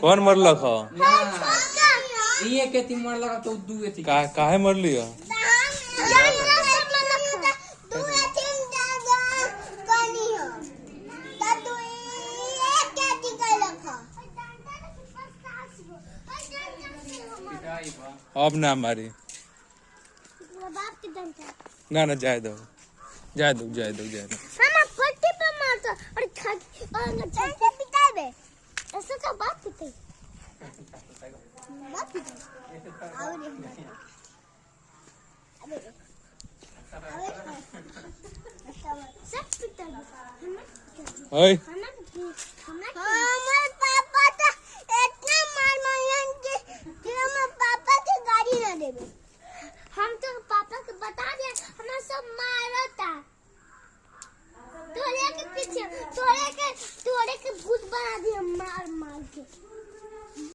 कौन मरलक ह ये के तीन मर लगा तो दू के काहे मरली ह अब ना मारी ना ना जाए दो जाए दो जाए दो जाए दो मामा पट्टी पे मारता और छाती पिटाई बे ऐसे तो बात पिटाई बात पिटाई अबे सब पिटाई ओए हमारे पापा तो इतना मार कि हमारे पापा के गाड़ी ना देबे हम तो पापा को बता दिया हमें सब मारता तोरे के पीछे तोरे के भूत बना दिया मार मार के